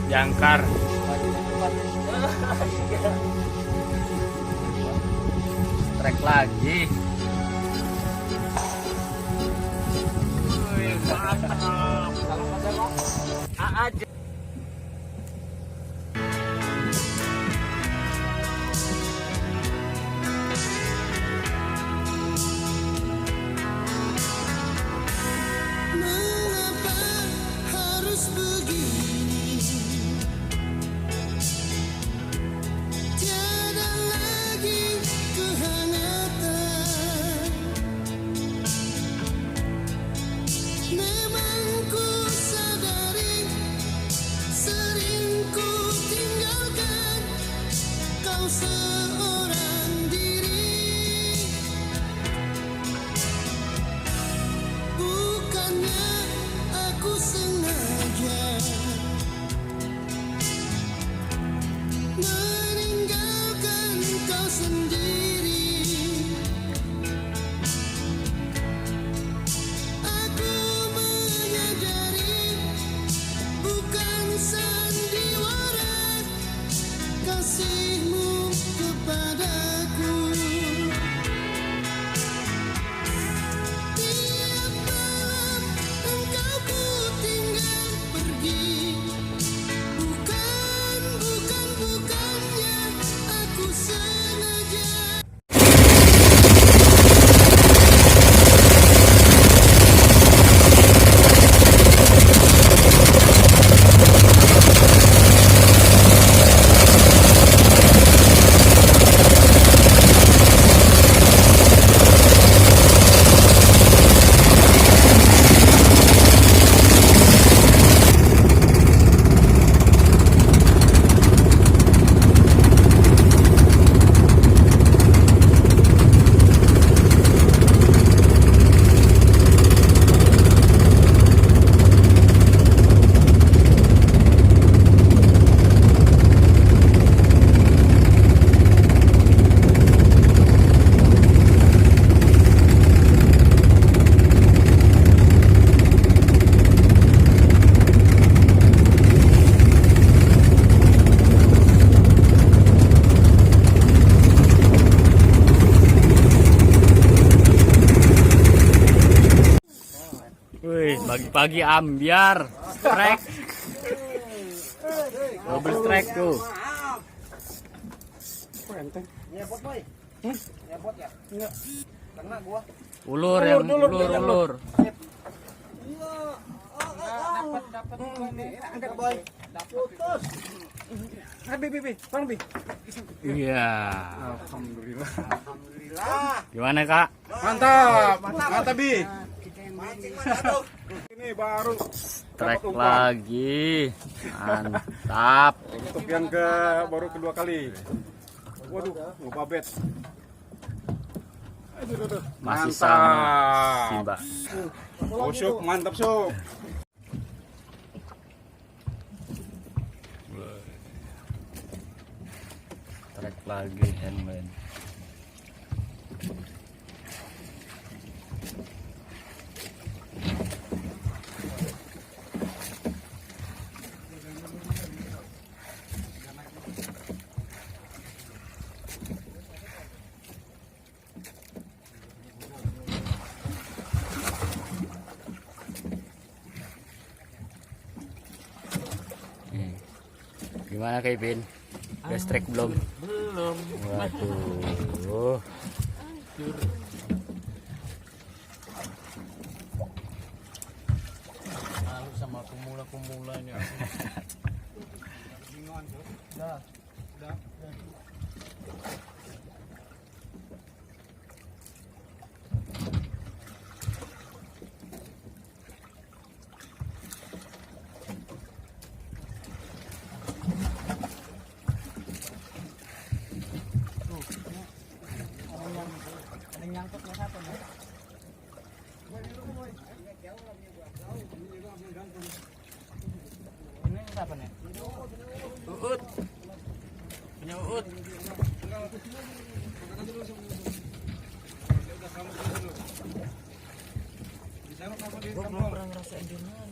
jangkar. Trek lagi. Wih, mantap. Aja. Seorang diri, bukannya aku sengaja meninggalkan kau sendiri. Aku menyadari bukan sandiwara kasihmu kepadaku. Tiap malam engkau ku tinggal pergi. Bukannya aku sengaja. Wih, pagi-pagi ambiar, strike, double strike tuh. Nyepot boy. Nyepot ya? Enggak. Kena gua. Ulur. Dapat ini. Angkat boy. Putus. Bi. Bang Bi. Iya. Alhamdulillah. Gimana Kak? Mantap Bi. Ini baru Trek lagi, mantap. untuk yang baru kedua kali. Waduh, lupa bet. Masih sama Simba. Oh, Syuk, mantap Syuk. Trek lagi handman. Gimana Kak Ipin? Udah strike belum? Belum. Waduh. Malu sama pemula ini. Udah. Ada nyangkutnya satu nih. Ini siapa nih? Uut. Punya Uut. Gue belum pernah ngerasain gimana.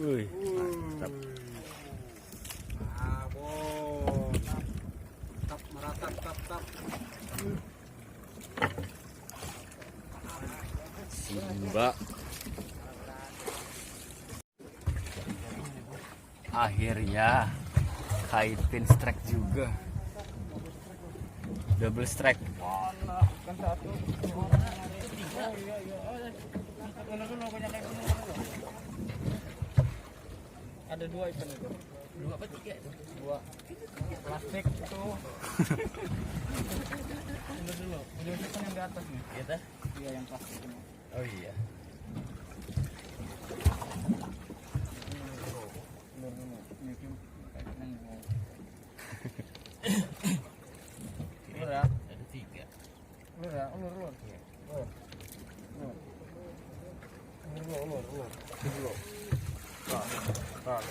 Wih, mantap. Tap meratap tap. Simba. Akhirnya kaitin strike juga. Double strike. Kan satu. Ada 2 ikan itu. 2 apa 3 itu? 2. Plastik itu. Ini dulu. Ini ikan yang di atas nih. Iya, iya yang plastik ini. Oh iya. Ulur ya? Ada 3. Ulur ya? Ulur. Ulur. Tak.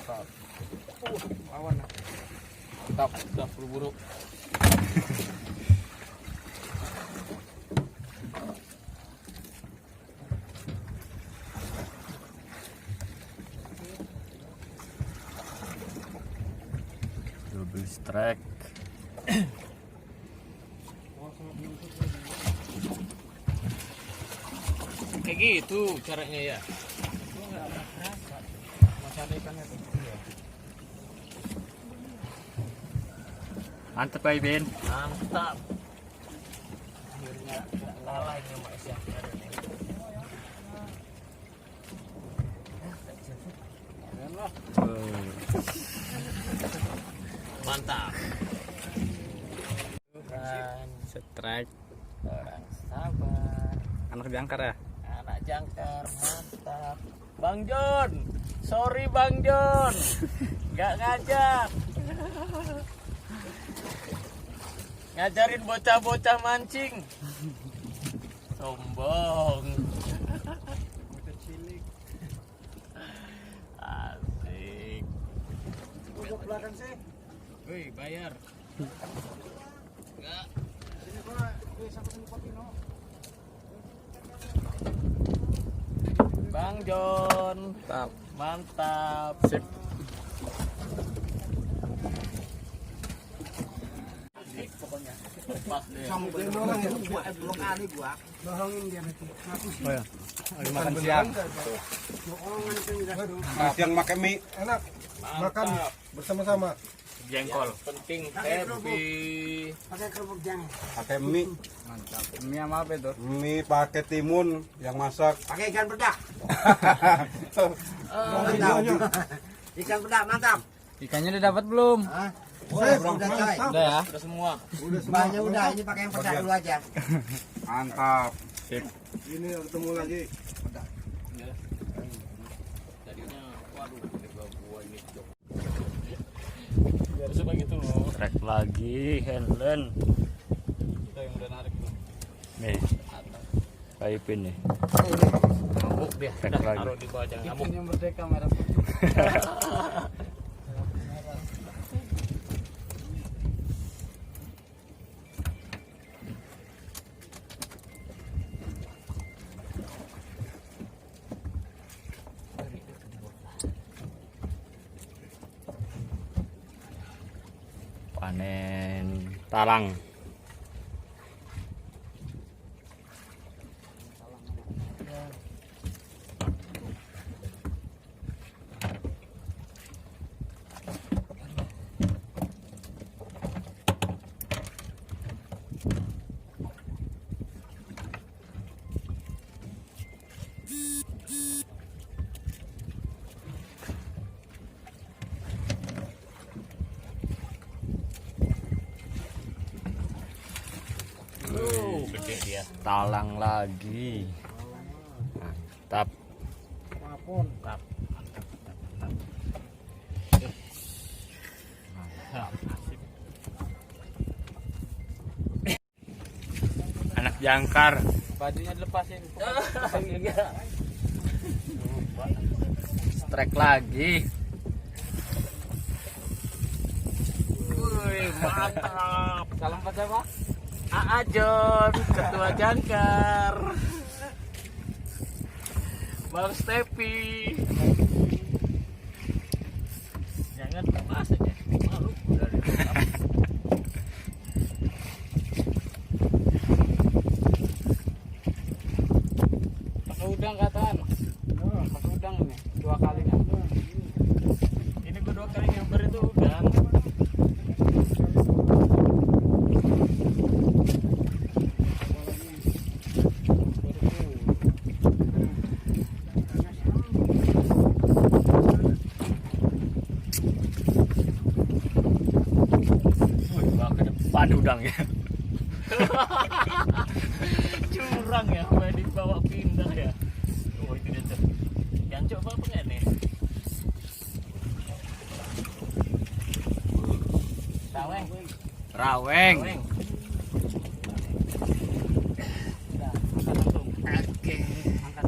Lawan. Mantap, udah buru-buru. Double strike. Kayak gitu caranya ya. Masih ada ikannya tuh. Mantap Pak Ibin. Mantap. Akhirnya nggak lalai nih Mas ya. Mantap. Bukan Strike. orang sabar. Anak jangkar ya? Anak jangkar, mantap. Bang John, sorry Bang John, nggak ngajak. Ngajarin bocah-bocah mancing. Sombong. Asik. Untuk belakang sih. Wih, bayar. Enggak. Sini gua sampai sini pakai no. Bang John, Mantap. mantap. Sip. Pokoknya. Lepas deh. Sama gue orang ya, gua belum kali gua. Bohongin dia nanti. Ngaku sih. Oh ya. Lagi makan siang. Bohongan itu enggak. Siang makan mie Enak. Makan Mantap. bersama-sama. Jengkol. Penting happy. Pakai kerupuk jangan. pakai mie Mantap. Mie sama apa itu? mie pakai timun yang masak Pakai ikan bedak. Ikan bedak mantap. Ikannya udah dapat belum? Udah coy. Udah ya. Udah semua. Banyak udah, ini pakai yang bedak dulu aja. mantap Sip. Ini ketemu lagi. Tadinya waduh gua ini cok. Biar suka gitu loh. Strike lagi, Helen. Kita yang udah narik tuh. Nih, Pak Ipin nih. Ngambuk dia. Strike Udah lagi. taruh di bawah jangan ngambuk. Yang merdeka merah putih. Panen talang. Gede dia. Talang lagi. Mantap. Apapun. Mantap. Anak jangkar. Bajunya dilepasin. Strike lagi. Wih, mantap. Salam pada siapa? Aa John, ketua jangkar. Bang Stepi. apaan udang ya? Curang ya, gue dibawa pindah ya. Oh itu dia tuh. Yang coba apa enggak nih? Raweng. Raweng. Raweng. Udah, angkat langsung. Oke. Angkat.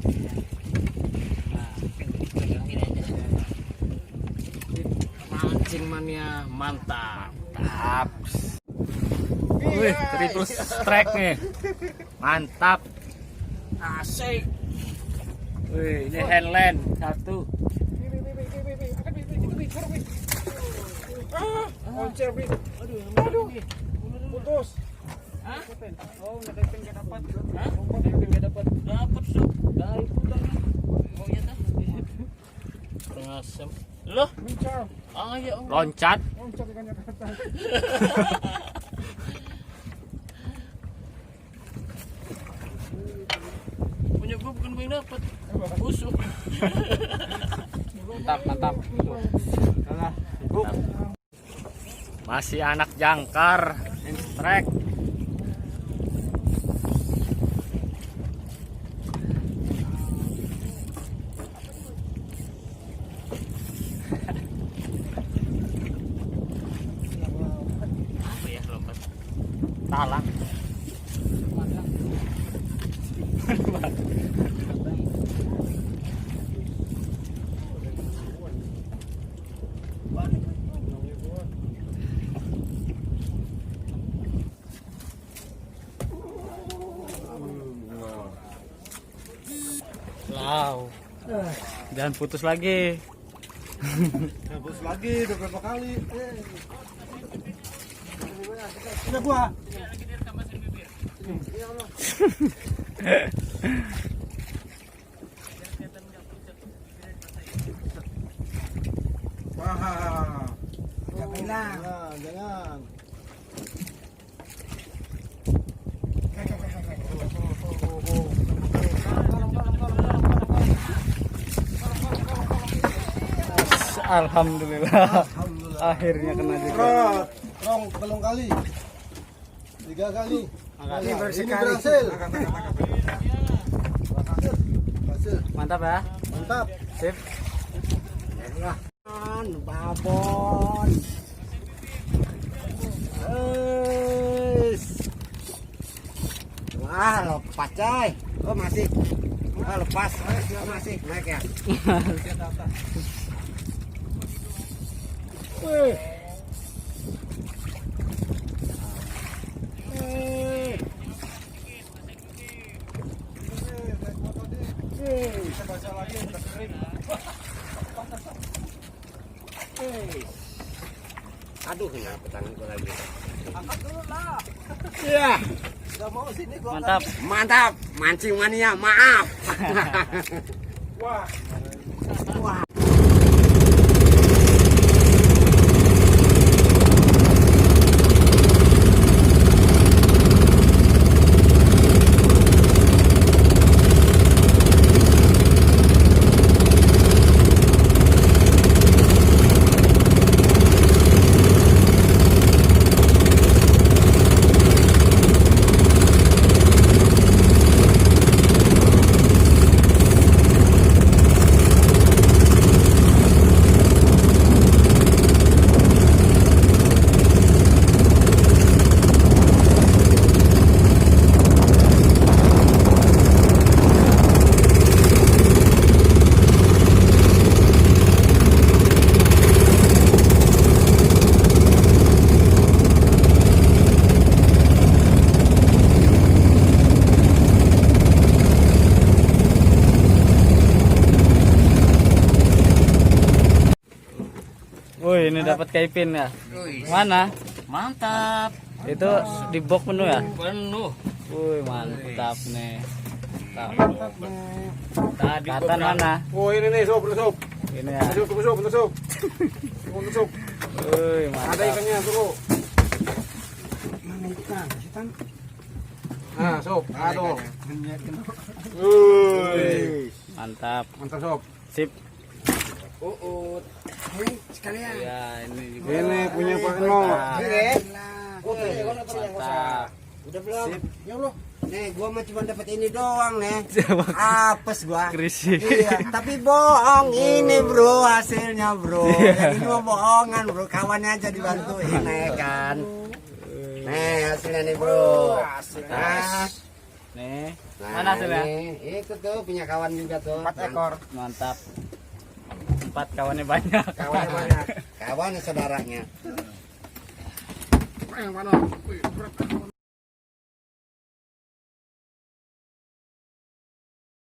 Nah, pegang ini aja. Mancing mania mantap. Mantap. Wih, triple strike nih. Mantap. Asik. Wih, ini handland satu. Koncer, Bi. Aduh. Putus. Hah? Oh, nakaitin ka dapat. Hah? Nakaitin ka dapat. Dapat sob. Dari udang. Oh iya tah. Pengasem. Loh, Mincar. ya Allah. Loncat. Koncer ka niya kata. Punya gue bukan gue yang dapat. Busuk. Mantap. Masih anak jangkar. Strike. Apa ya lompat? Talang. Wow. Jangan putus lagi. Putus lagi beberapa kali. Udah gua. Wah. Jangan. Alhamdulillah. Akhirnya kena juga. Rong belum kali. 3 kali. Ini bersekali. berhasil. Mantap ya. Mantap. Sip. Babon. Wah, lepas coy. Oh masih. Oh, lepas. Oh, masih naik ya. Wih. Aduh, kenapa tanganku lagi? Angkat dulu lah. Iya. Gak mau sini gua. Mantap. Mantap, mancing mania, maaf. Wah. Wah. Wih, ini dapat kaipin ya. Mana? Mantap. Itu di box penuh ya? Penuh. Wih, mantap nih. Tadi katan mana? Oh ini nih sob, sob. Ini ya. Tunggu sob. Wih, Ada mantap. ikannya tunggu. Mana ikan? Ikan. Nah sob, aduh. Mantap. Mantap sob. Sip. Uut. Ini sekalian. Ya, ini juga. Ini punya Pak Eno. Nah. Mantap. Udah belum? Ya Allah. Nih, gua mah cuma dapat ini doang nih. Apes gua. Krisi. Iya, tapi bohong ini bro hasilnya bro. Yang ini mah bohongan bro, kawannya aja dibantuin nih kan. Nih hasilnya nih bro. Nah, Nih. nah, Mana hasilnya? ini, itu tuh punya kawan juga tuh. 4 ekor. Mantap. 4 kawannya banyak. Kawannya banyak. Kawannya saudaranya. Yang mana? Wih, berat.